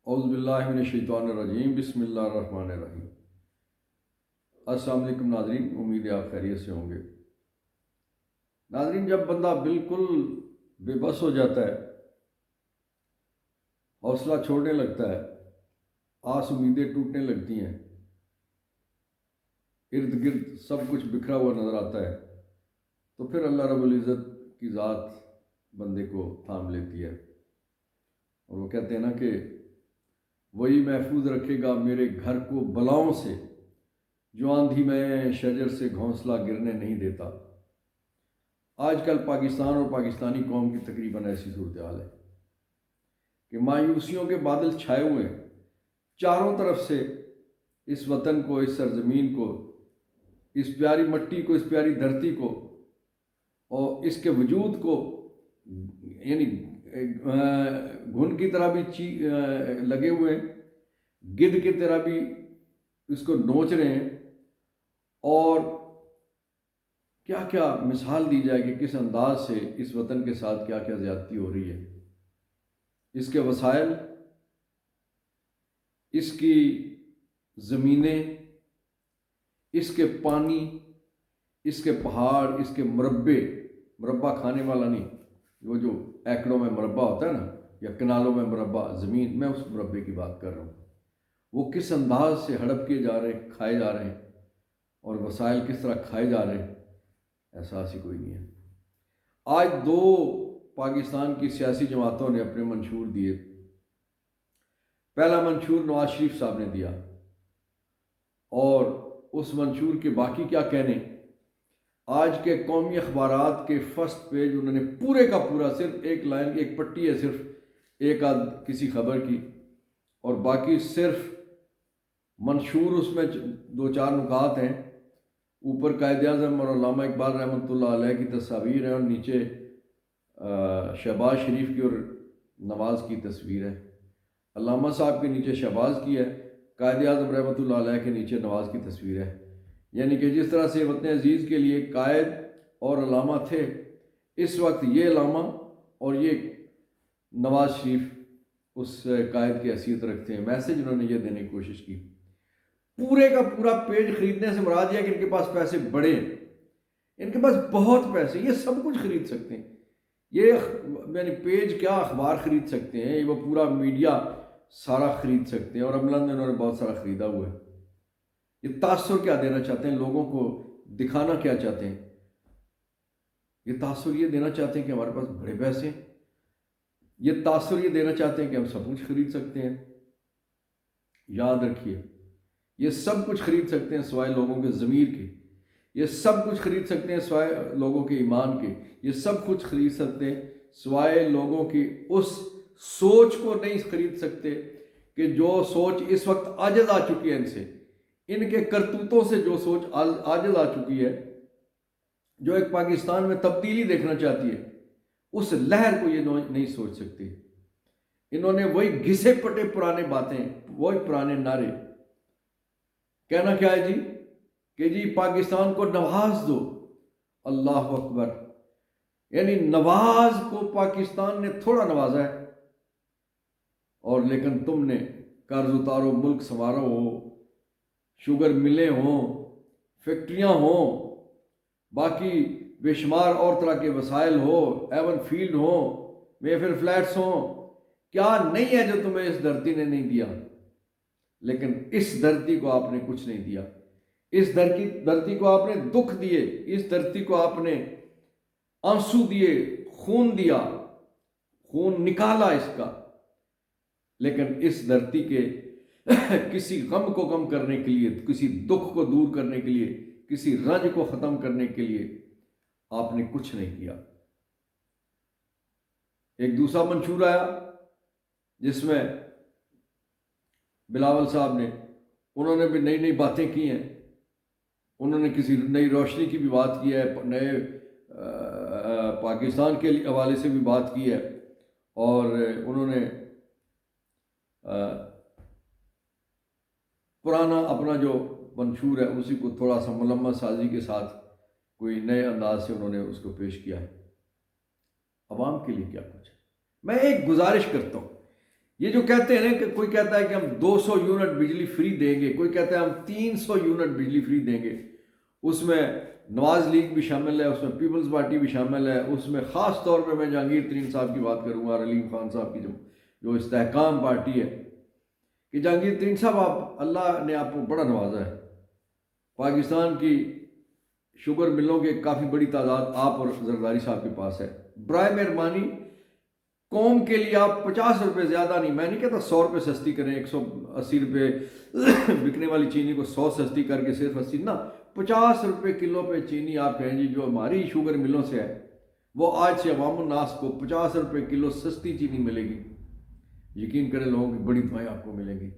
اعوذ باللہ من الشیطان الرجیم، بسم اللہ الرحمن الرحیم۔ السلام علیکم ناظرین، امید ہے آپ خیریت سے ہوں گے۔ ناظرین، جب بندہ بالکل بے بس ہو جاتا ہے، حوصلہ چھوڑنے لگتا ہے، آس امیدیں ٹوٹنے لگتی ہیں، ارد گرد سب کچھ بکھرا ہوا نظر آتا ہے، تو پھر اللہ رب العزت کی ذات بندے کو تھام لیتی ہے، اور وہ کہتے ہیں نا کہ وہی محفوظ رکھے گا میرے گھر کو بلاؤں سے، جو آندھی میں شجر سے گھونسلہ گرنے نہیں دیتا۔ آج کل پاکستان اور پاکستانی قوم کی تقریباً ایسی صورتحال ہے کہ مایوسیوں کے بادل چھائے ہوئے ہیں چاروں طرف سے۔ اس وطن کو، اس سرزمین کو، اس پیاری مٹی کو، اس پیاری دھرتی کو اور اس کے وجود کو، یعنی گھن کی طرح بھی لگے ہوئے ہیں، گدھ کی طرح بھی اس کو نوچ رہے ہیں، اور کیا کیا مثال دی جائے کہ کس انداز سے اس وطن کے ساتھ کیا کیا زیادتی ہو رہی ہے۔ اس کے وسائل، اس کی زمینیں، اس کے پانی، اس کے پہاڑ، اس کے مربع کھانے والا نہیں، وہ جو ایکڑوں میں مربع ہوتا ہے نا، یا کنالوں میں مربع زمین، میں اس مربع کی بات کر رہا ہوں۔ وہ کس انداز سے ہڑپ کیے جا رہے ہیں، کھائے جا رہے ہیں، اور وسائل کس طرح کھائے جا رہے ہیں، احساس ہی کوئی نہیں ہے۔ آج دو پاکستان کی سیاسی جماعتوں نے اپنے منشور دیے۔ پہلا منشور نواز شریف صاحب نے دیا، اور اس منشور کے باقی کیا کہنے، آج کے قومی اخبارات کے فرسٹ پیج انہوں نے پورے کا پورا، صرف ایک لائن، ایک پٹی ہے صرف ایک آدھ کسی خبر کی، اور باقی صرف منشور، اس میں دو چار نکات ہیں۔ اوپر قائد اعظم اور علامہ اقبال رحمۃ اللہ علیہ کی تصاویر ہیں، اور نیچے شہباز شریف کی اور نواز کی تصویر ہے۔ علامہ صاحب کے نیچے شہباز کی ہے، قائد اعظم رحمۃ اللہ علیہ کے نیچے نواز کی تصویر ہے۔ یعنی کہ جس طرح سے وطن عزیز کے لیے قائد اور علامہ تھے، اس وقت یہ علامہ اور یہ نواز شریف اس قائد کی حیثیت رکھتے ہیں۔ میسج انہوں نے یہ دینے کی کوشش کی۔ پورے کا پورا پیج خریدنے سے مراد یہ کہ ان کے پاس پیسے بڑے ہیں، ان کے پاس بہت پیسے، یہ سب کچھ خرید سکتے ہیں۔ یہ یعنی پیج کیا، اخبار خرید سکتے ہیں، وہ پورا میڈیا سارا خرید سکتے ہیں، اور عملاً انہوں نے بہت سارا خریدا ہوا ہے۔ یہ تاثر کیا دینا چاہتے ہیں، لوگوں کو دکھانا کیا چاہتے ہیں؟ یہ تاثر یہ دینا چاہتے ہیں کہ ہمارے پاس بڑے پیسے ہیں، یہ تاثر یہ دینا چاہتے ہیں کہ ہم سب کچھ خرید سکتے ہیں۔ یاد رکھیے، یہ سب کچھ خرید سکتے ہیں سوائے لوگوں کے ضمیر کے، یہ سب کچھ خرید سکتے ہیں سوائے لوگوں کے ایمان کے، یہ سب کچھ خرید سکتے ہیں سوائے لوگوں کی اس سوچ کو نہیں خرید سکتے کہ جو سوچ اس وقت عاجز آ چکی ہے، ان سے، ان کے کرتوتوں سے جو سوچ عاجز آ چکی ہے، جو ایک پاکستان میں تبدیلی دیکھنا چاہتی ہے، اس لہر کو یہ نہیں سوچ سکتے۔ انہوں نے وہی گھسے پٹے پرانے باتیں، وہی پرانے نعرے، کہنا کیا ہے جی کہ جی پاکستان کو نواز دو، اللہ اکبر، یعنی نواز کو پاکستان نے تھوڑا نوازا ہے، اور لیکن تم نے قرض اتارو، ملک سنوارو ہو، شوگر ملیں ہوں، فیکٹریاں ہوں، باقی بے شمار اور طرح کے وسائل ہو، ایون فیلڈ ہوں، میفر فلیٹس ہوں، کیا نہیں ہے جو تمہیں اس دھرتی نے نہیں دیا؟ لیکن اس دھرتی کو آپ نے کچھ نہیں دیا، اس دھرتی کو آپ نے دکھ دیے، اس دھرتی کو آپ نے آنسو دیے، خون دیا، خون نکالا اس کا، لیکن اس دھرتی کے کسی غم کو کم کرنے کے لیے، کسی دکھ کو دور کرنے کے لیے، کسی رنج کو ختم کرنے کے لیے آپ نے کچھ نہیں کیا۔ ایک دوسرا منشور آیا جس میں بلاول صاحب نے، انہوں نے بھی نئی نئی باتیں کی ہیں، انہوں نے کسی نئی روشنی کی بھی بات کی ہے، نئے پاکستان کے حوالے سے بھی بات کی ہے، اور انہوں نے پرانا اپنا جو منشور ہے اسی کو تھوڑا سا ملمت سازی کے ساتھ کوئی نئے انداز سے انہوں نے اس کو پیش کیا ہے۔ عوام کے لیے کیا کچھ ہے؟ میں ایک گزارش کرتا ہوں یہ جو کہتے ہیں نا کہ کوئی کہتا ہے کہ ہم 200 یونٹ بجلی فری دیں گے، کوئی کہتا ہے ہم 300 یونٹ بجلی فری دیں گے، اس میں نواز لیگ بھی شامل ہے، اس میں پیپلز پارٹی بھی شامل ہے، اس میں خاص طور پہ میں جہانگیر ترین صاحب کی بات کروں گا اور علیم خان صاحب کی جو استحکام پارٹی ہے، کہ جہانگیر ترین صاحب آپ، اللہ نے آپ کو بڑا نوازا ہے، پاکستان کی شوگر ملوں کے کافی بڑی تعداد آپ اور زرداری صاحب کے پاس ہے، برائے مہربانی قوم کے لیے آپ 50 روپے زیادہ نہیں، میں نہیں کہتا 100 روپے سستی کریں، 180 روپے بکنے والی چینی کو 100 سستی کر کے صرف 80 نہ، 50 روپے کلو پہ چینی آپ کہیں جی جو ہماری شوگر ملوں سے ہے وہ آج سے عوام الناس کو 50 روپے کلو سستی چینی ملے گی، یقین کریں لوگوں کی بڑی دعائیں آپ کو ملیں گی۔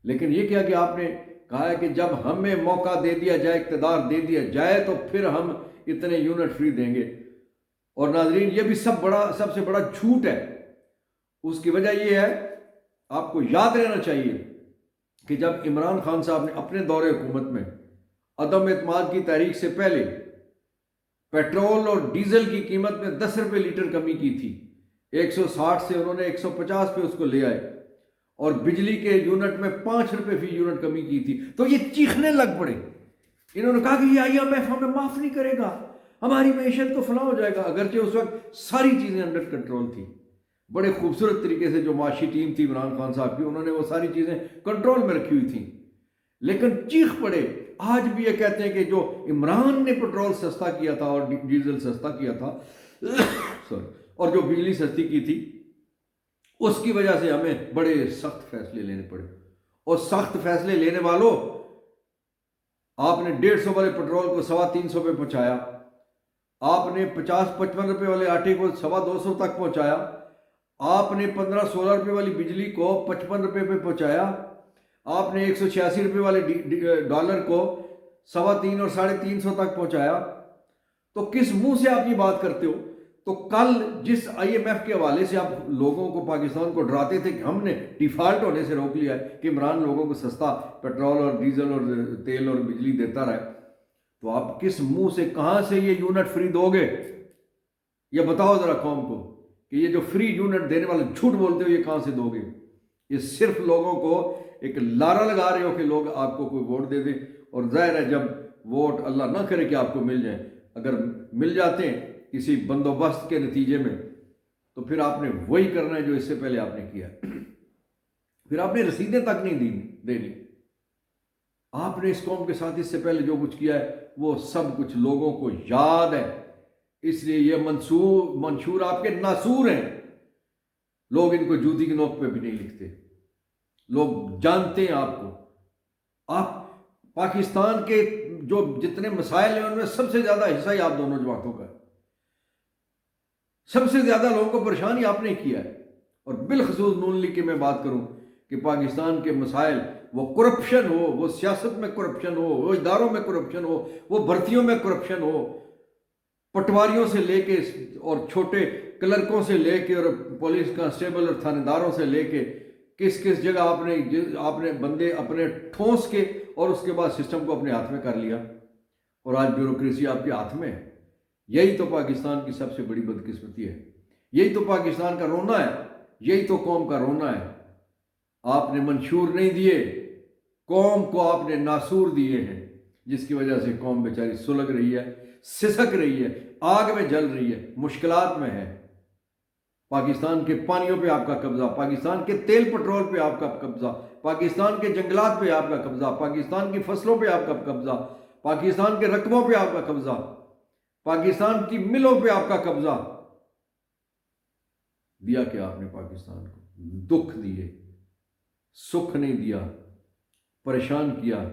لیکن یہ کیا کہ آپ نے کہا ہے کہ جب ہمیں موقع دے دیا جائے، اقتدار دے دیا جائے تو پھر ہم اتنے یونٹ فری دیں گے، اور ناظرین یہ بھی سب سے بڑا جھوٹ ہے۔ اس کی وجہ یہ ہے، آپ کو یاد رہنا چاہیے کہ جب عمران خان صاحب نے اپنے دور حکومت میں عدم اعتماد کی تحریک سے پہلے پیٹرول اور ڈیزل کی قیمت میں 10 روپے لیٹر کمی کی تھی، 160 سے انہوں نے 150 پہ اس کو لے آئے، اور بجلی کے یونٹ میں 5 روپے فی یونٹ کمی کی تھی، تو یہ چیخنے لگ پڑے، انہوں نے کہا کہ یہ IMF ہمیں معاف نہیں کرے گا، ہماری معیشت کو فلاں ہو جائے گا، اگرچہ اس وقت ساری چیزیں انڈر کنٹرول تھی، بڑے خوبصورت طریقے سے جو معاشی ٹیم تھی عمران خان صاحب کی، انہوں نے وہ ساری چیزیں کنٹرول میں رکھی ہوئی تھیں، لیکن چیخ پڑے۔ آج بھی یہ کہتے ہیں کہ جو عمران نے پیٹرول سستا کیا تھا اور ڈیزل سستا کیا تھا اور جو بجلی سستی کی تھی، اس کی وجہ سے ہمیں بڑے سخت فیصلے لینے پڑے، اور سخت فیصلے لینے والوں، آپ نے 150 والے پیٹرول کو 350 پہ پہنچایا، آپ نے 50-55 روپے والے آٹے کو 250 تک پہنچایا، آپ نے 15-16 روپے والی بجلی کو 55 روپے پہ پہنچایا، آپ نے 186 روپے والے ڈالر کو 350 اور 350 تک پہنچایا، تو کس منہ سے آپ یہ بات کرتے ہو؟ تو کل جس IMF کے حوالے سے آپ لوگوں کو، پاکستان کو ڈراتے تھے کہ ہم نے ڈیفالٹ ہونے سے روک لیا ہے کہ عمران لوگوں کو سستا پیٹرول اور ڈیزل اور تیل اور بجلی دیتا رہے، تو آپ کس منہ سے، کہاں سے یہ یونٹ فری دو گے؟ یہ بتاؤ ذرا قوم کو کہ یہ جو فری یونٹ دینے والے جھوٹ بولتے ہو یہ کہاں سے دو گے؟ یہ صرف لوگوں کو ایک لارا لگا رہے ہو کہ لوگ آپ کو کوئی ووٹ دے دیں، اور ظاہر ہے جب ووٹ اللہ نہ کرے کہ آپ کو مل جائیں، اگر مل جاتے ہیں کسی بندوبست کے نتیجے میں، تو پھر آپ نے وہی کرنا ہے جو اس سے پہلے آپ نے کیا، پھر آپ نے رسیدیں تک نہیں دینی، آپ نے اس قوم کے ساتھ اس سے پہلے جو کچھ کیا ہے وہ سب کچھ لوگوں کو یاد ہے، اس لیے یہ منشور آپ کے ناسور ہیں، لوگ ان کو جوتی کی نوک پہ بھی نہیں لکھتے، لوگ جانتے ہیں آپ کو۔ آپ پاکستان کے جو جتنے مسائل ہیں ان میں سب سے زیادہ حصہ ہی آپ دونوں جماعتوں کا ہے، سب سے زیادہ لوگوں کو پریشانی آپ نے کیا ہے، اور بالخصوص نون لیگ کی میں بات کروں کہ پاکستان کے مسائل، وہ کرپشن ہو، وہ سیاست میں کرپشن ہو، وہ اداروں میں کرپشن ہو، وہ بھرتیوں میں کرپشن ہو، پٹواریوں سے لے کے اور چھوٹے کلرکوں سے لے کے اور پولیس کانسٹیبل اور تھانے داروں سے لے کے کس جگہ آپ نے بندے اپنے ٹھونس کے اور اس کے بعد سسٹم کو اپنے ہاتھ میں کر لیا، اور آج بیوروکریسی آپ کے ہاتھ میں ہے۔ یہی تو پاکستان کی سب سے بڑی بدقسمتی ہے، یہی تو پاکستان کا رونا ہے، یہی تو قوم کا رونا ہے۔ آپ نے منشور نہیں دیے، قوم کو آپ نے ناسور دیے ہیں، جس کی وجہ سے قوم بیچاری سلگ رہی ہے، سسک رہی ہے، آگ میں جل رہی ہے، مشکلات میں ہے۔ پاکستان کے پانیوں پہ آپ کا قبضہ، پاکستان کے تیل پٹرول پہ آپ کا قبضہ، پاکستان کے جنگلات پہ آپ کا قبضہ، پاکستان کی فصلوں پہ آپ کا قبضہ، پاکستان کے رقبوں پہ آپ کا قبضہ، پاکستان کی ملوں پہ آپ کا قبضہ۔ دیا کہ آپ نے پاکستان کو دکھ دیے، سکھ نہیں دیا، پریشان کیا،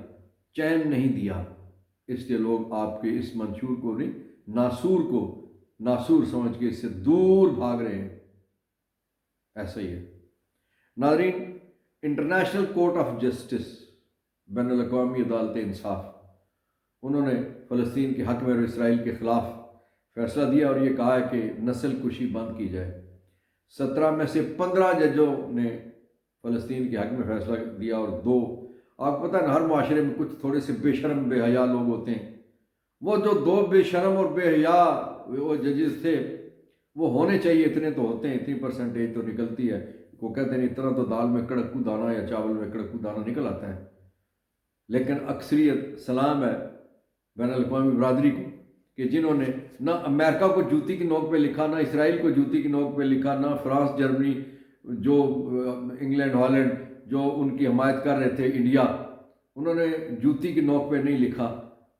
چین نہیں دیا، اس لیے لوگ آپ کے اس منشور کو نہیں، ناسور کو ناسور سمجھ کے اس سے دور بھاگ رہے ہیں۔ ایسا ہی ہے ناظرین۔ انٹرنیشنل کورٹ آف جسٹس، بین الاقوامی عدالت انصاف، انہوں نے فلسطین کے حق میں اور اسرائیل کے خلاف فیصلہ دیا، اور یہ کہا ہے کہ نسل کشی بند کی جائے۔ 17 میں سے 15 ججوں نے فلسطین کے حق میں فیصلہ دیا، اور 2، آپ کو پتہ ہے ہر معاشرے میں کچھ تھوڑے سے بے شرم بے حیا لوگ ہوتے ہیں، وہ جو 2 بے شرم اور بے حیا وہ ججز تھے، وہ ہونے چاہیے، اتنے تو ہوتے ہیں، اتنی پرسنٹیج تو نکلتی ہے، وہ کہتے ہیں اتنا تو دال میں کڑکو دانہ یا چاول میں کڑکو دانہ نکل آتا ہے، لیکن اکثریت سلام ہے بین الاقوامی برادری کو کہ جنہوں نے نہ امریکہ کو جوتی کی نوک پہ لکھا، نہ اسرائیل کو جوتی کی نوک پہ لکھا، نہ فرانس جرمنی جو انگلینڈ ہالینڈ جو ان کی حمایت کر رہے تھے انڈیا، انہوں نے جوتی کی نوک پہ نہیں لکھا،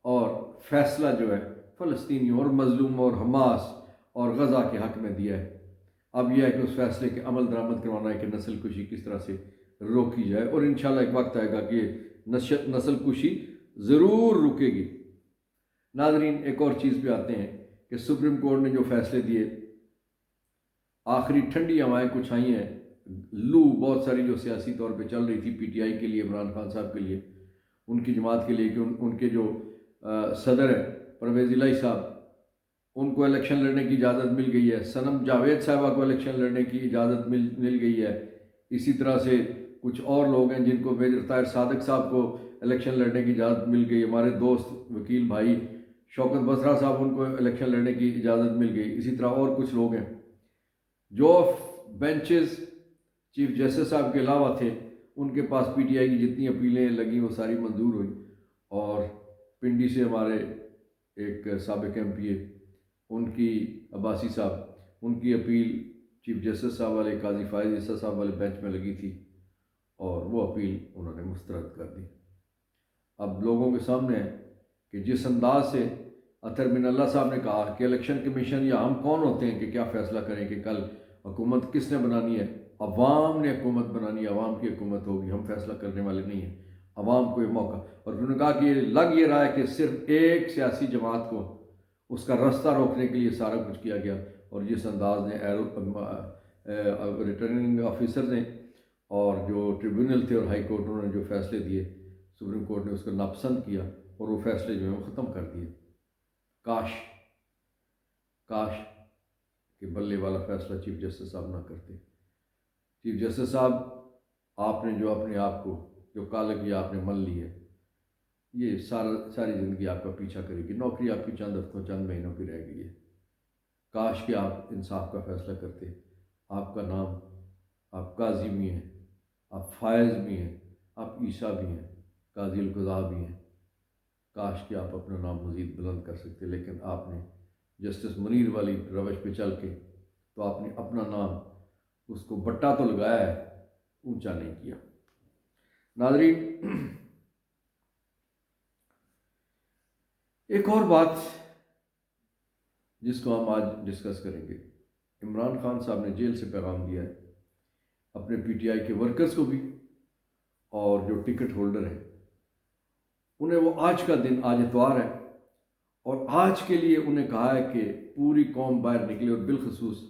اور فیصلہ جو ہے فلسطینیوں اور مظلوم اور حماس اور غزہ کے حق میں دیا ہے۔ اب یہ ہے کہ اس فیصلے کے عمل درآمد کروانا ہے کہ نسل کشی کس طرح سے روکی جائے، اور انشاءاللہ ایک وقت آئے گا کہ نسل کشی ضرور رکے گی۔ ناظرین، ایک اور چیز پہ آتے ہیں کہ سپریم کورٹ نے جو فیصلے دیے، آخری ٹھنڈی ہوائیں کچھ آئی ہیں، لو بہت ساری جو سیاسی طور پہ چل رہی تھی پی ٹی آئی کے لیے، عمران خان صاحب کے لیے، ان کی جماعت کے لیے، کہ ان کے جو صدر ہیں پرویز الہی صاحب، ان کو الیکشن لڑنے کی اجازت مل گئی ہے، صنم جاوید صاحبہ کو الیکشن لڑنے کی اجازت مل گئی ہے، اسی طرح سے کچھ اور لوگ ہیں جن کو میجر طاہر صادق صاحب کو الیکشن لڑنے کی اجازت مل گئی، ہمارے دوست وکیل بھائی شوکت بسرا صاحب، ان کو الیکشن لڑنے کی اجازت مل گئی، اسی طرح اور کچھ لوگ ہیں جو بینچز چیف جسٹس صاحب کے علاوہ تھے، ان کے پاس پی ٹی آئی کی جتنی اپیلیں لگیں وہ ساری منظور ہوئیں، اور پنڈی سے ہمارے ایک سابق ایم پی اے، ان کی عباسی صاحب، ان کی اپیل چیف جسٹس صاحب والے قاضی فائز عیسیٰ صاحب والے بینچ میں لگی تھی، اور وہ اپیل انہوں نے مسترد کر دی۔ اب لوگوں کے سامنے ہے کہ جس انداز سے اطہر بن اللہ صاحب نے کہا کہ الیکشن کمیشن یا ہم کون ہوتے ہیں کہ کیا فیصلہ کریں کہ کل حکومت کس نے بنانی ہے؟ عوام نے حکومت بنانی ہے، عوام کی حکومت ہوگی، ہم فیصلہ کرنے والے نہیں ہیں، عوام کو یہ موقع۔ اور انہوں نے کہا کہ یہ رہا ہے کہ صرف ایک سیاسی جماعت کو اس کا رستہ روکنے کے لیے سارا کچھ کیا گیا، اور جس انداز نے ریٹرننگ آفیسر نے اور جو ٹریبیونل تھے اور ہائی کورٹ، انہوں نے جو فیصلے دیے، سپریم کورٹ نے اس کو ناپسند کیا اور وہ فیصلے جو ہیں وہ ختم کر دیے۔ کاش کہ بلے والا فیصلہ چیف جسٹس صاحب نہ کرتے۔ چیف جسٹس صاحب، آپ نے جو اپنے آپ کو جو کالہ کیا آپ نے من لی ہے، یہ ساری زندگی آپ کا پیچھا کرے گی، نوکری آپ کی چند ہفتوں چند مہینوں کی رہ گئی ہے۔ کاش کہ آپ انصاف کا فیصلہ کرتے۔ آپ کا نام، آپ قاضی بھی ہیں، آپ فائز بھی ہیں، آپ عیسیٰ بھی ہیں، قاضی القضاء بھی ہیں، کاش کہ آپ اپنا نام مزید بلند کر سکتے، لیکن آپ نے جسٹس منیر والی روش پہ چل کے تو آپ نے اپنا نام، اس کو بٹا تو لگایا ہے، اونچا نہیں کیا۔ ناظرین، ایک اور بات جس کو ہم آج ڈسکس کریں گے، عمران خان صاحب نے جیل سے پیغام دیا ہے اپنے پی ٹی آئی کے ورکرز کو بھی، اور جو ٹکٹ ہولڈر ہیں انہیں، وہ آج کا دن، آج اتوار ہے، اور آج کے لیے انہیں کہا ہے کہ پوری قوم باہر نکلے، اور بالخصوص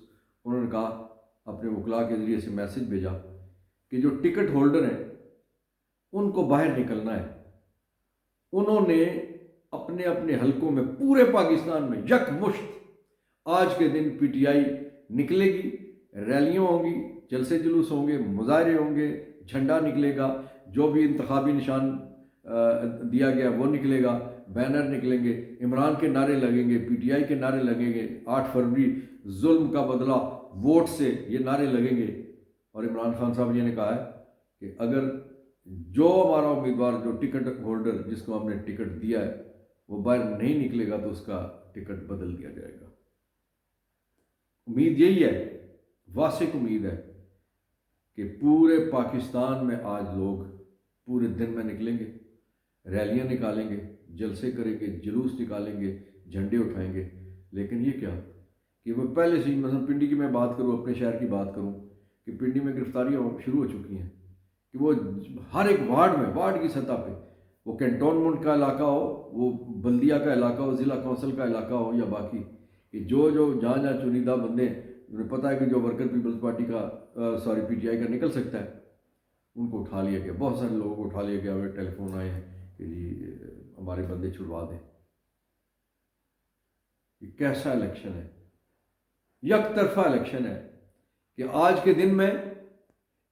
انہوں نے کہا، اپنے وکلاء کے ذریعے سے میسج بھیجا کہ جو ٹکٹ ہولڈر ہیں ان کو باہر نکلنا ہے۔ انہوں نے اپنے اپنے حلقوں میں پورے پاکستان میں یک مشت آج کے دن پی ٹی آئی نکلے گی، ریلیاں ہوں گی، جلسے جلوس ہوں گے، مظاہرے ہوں گے، جھنڈا نکلے گا، جو بھی انتخابی نشان دیا گیا وہ نکلے گا، بینر نکلیں گے، عمران کے نعرے لگیں گے، پی ٹی آئی کے نعرے لگیں گے، 8 فروری ظلم کا بدلہ ووٹ سے، یہ نعرے لگیں گے۔ اور عمران خان صاحب جی نے کہا ہے کہ اگر جو ہمارا امیدوار، جو ٹکٹ ہولڈر جس کو ہم نے ٹکٹ دیا ہے، وہ باہر نہیں نکلے گا تو اس کا ٹکٹ بدل دیا جائے گا۔ امید یہی ہے، واسق امید ہے کہ پورے پاکستان میں آج لوگ پورے دن میں نکلیں گے، ریلیاں نکالیں گے، جلسے کریں گے، جلوس نکالیں گے، جھنڈے اٹھائیں گے۔ لیکن یہ کیا کہ وہ پہلے سے ہی، مثلا پنڈی کی میں بات کروں، اپنے شہر کی بات کروں، کہ پنڈی میں گرفتاریاں شروع ہو چکی ہیں، کہ وہ ہر ایک وارڈ میں، وارڈ کی سطح پہ، وہ کینٹونمنٹ کا علاقہ ہو، وہ بلدیہ کا علاقہ ہو، ضلع کونسل کا علاقہ ہو، یا باقی، کہ جو جہاں چنیدہ بندے انہیں پتہ ہے کہ جو ورکر پیپلز پارٹی کا پی ٹی آئی کا نکل سکتا ہے، ان کو اٹھا لیا گیا، بہت سارے لوگوں کو اٹھا لیا گیا، ہمیں ٹیلی فون آئے ہیں کہ جی ہمارے بندے چھڑوا دیں۔ یہ کیسا الیکشن ہے؟ یک طرفہ الیکشن ہے کہ آج کے دن میں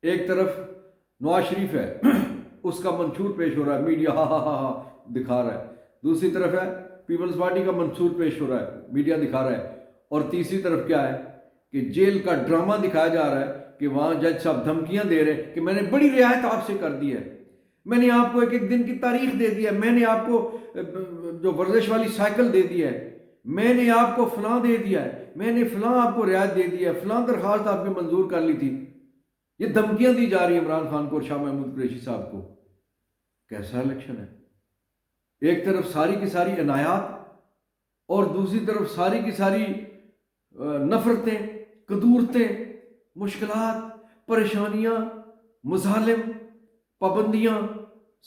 ایک طرف نواز شریف ہے، اس کا منشور پیش ہو رہا ہے، میڈیا ہا ہا ہا ہا دکھا رہا ہے، دوسری طرف ہے پیپلز پارٹی کا منشور پیش ہو رہا ہے، میڈیا دکھا رہا ہے، اور تیسری طرف کیا ہے کہ جیل کا ڈرامہ دکھایا جا رہا ہے کہ وہاں جج صاحب دھمکیاں دے رہے ہیں کہ میں نے بڑی رعایت آپ سے کر دی ہے، میں نے آپ کو ایک ایک دن کی تاریخ دے دی ہے، میں نے آپ کو جو ورزش والی سائیکل دے دی ہے، میں نے آپ کو فلاں دے دیا ہے، میں نے فلاں آپ کو رعایت دے دی ہے، فلاں درخواست آپ کی منظور کر لی تھی. یہ دھمکیاں دی جا رہی ہیں عمران خان کو اور شاہ محمود قریشی صاحب کو. کیسا الیکشن ہے؟ ایک طرف ساری کی ساری عنایات اور دوسری طرف ساری کی ساری نفرتیں، قدورتیں، مشکلات، پریشانیاں، مظالم، پابندیاں،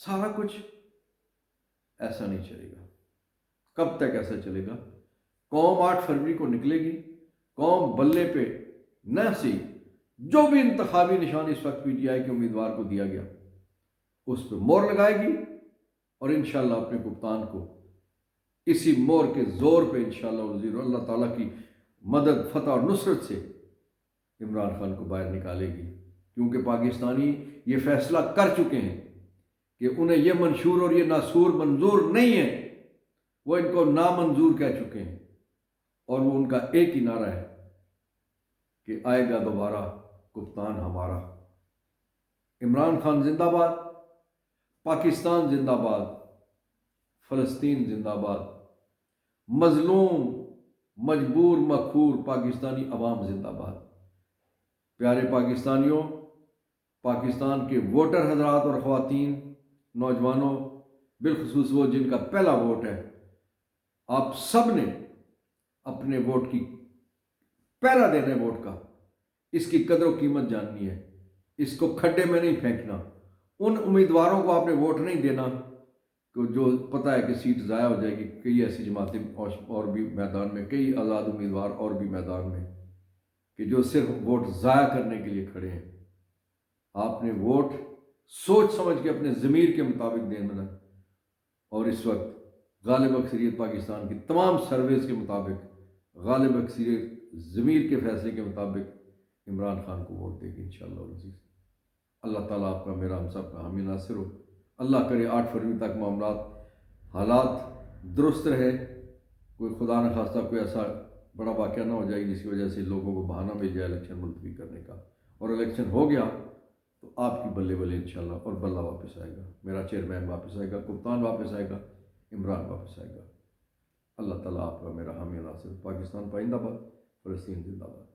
سارا کچھ. ایسا نہیں چلے گا. کب تک ایسا چلے گا؟ قوم 8 فروری کو نکلے گی، قوم بلے پہ نہ سی جو بھی انتخابی نشان اس وقت پی ٹی آئی کے امیدوار کو دیا گیا اس پہ مور لگائے گی، اور انشاءاللہ اپنے کپتان کو اسی مور کے زور پہ انشاءاللہ وزیر اللہ تعالیٰ کی مدد، فتح اور نصرت سے عمران خان کو باہر نکالے گی. کیونکہ پاکستانی یہ فیصلہ کر چکے ہیں کہ انہیں یہ منشور اور یہ ناسور منظور نہیں ہے، وہ ان کو نامنظور کہہ چکے ہیں. اور وہ ان کا ایک ہی نعرہ ہے کہ آئے گا دوبارہ کپتان ہمارا. عمران خان زندہ باد، پاکستان زندہ باد، فلسطین زندہ باد، مظلوم مجبور مقہور پاکستانی عوام زندہ باد. پیارے پاکستانیوں، پاکستان کے ووٹر حضرات اور خواتین، نوجوانوں، بالخصوص وہ جن کا پہلا ووٹ ہے، آپ سب نے اپنے ووٹ کی پہرا دینا ہے. ووٹ کا اس کی قدر و قیمت جاننی ہے، اس کو کھڈے میں نہیں پھینکنا. ان امیدواروں کو آپ نے ووٹ نہیں دینا کہ جو پتہ ہے کہ سیٹ ضائع ہو جائے گی. کئی ایسی جماعتیں اور بھی میدان میں، کئی آزاد امیدوار اور بھی میدان میں کہ جو صرف ووٹ ضائع کرنے کے لیے کھڑے ہیں. آپ نے ووٹ سوچ سمجھ کے اپنے ضمیر کے مطابق دینا ہے. اور اس وقت غالب اکثریت پاکستان کی تمام سرویز کے مطابق، غالب اکثریت ضمیر کے فیصلے کے مطابق عمران خان کو ووٹ دے گی انشاءاللہ العزیز. اللہ تعالیٰ آپ کا، میرا، ہم سب کا حامی ناصر ہو. اللہ کرے 8 فروری تک معاملات، حالات درست رہے، کوئی خدا نخواستہ کوئی ایسا بڑا واقعہ نہ ہو جائے جس کی وجہ سے لوگوں کو بہانہ مل جائے الیکشن ملتوی کرنے کا. اور الیکشن ہو گیا تو آپ کی بلے بلے انشاءاللہ، اور بلہ واپس آئے گا، میرا چیئرمین واپس آئے گا، کپتان واپس آئے گا، عمران واپس آئے گا. اللہ تعالیٰ آپ کا، میرا حامی ناصر. پاکستان پائندہ باد، فلسطین زندہ باد.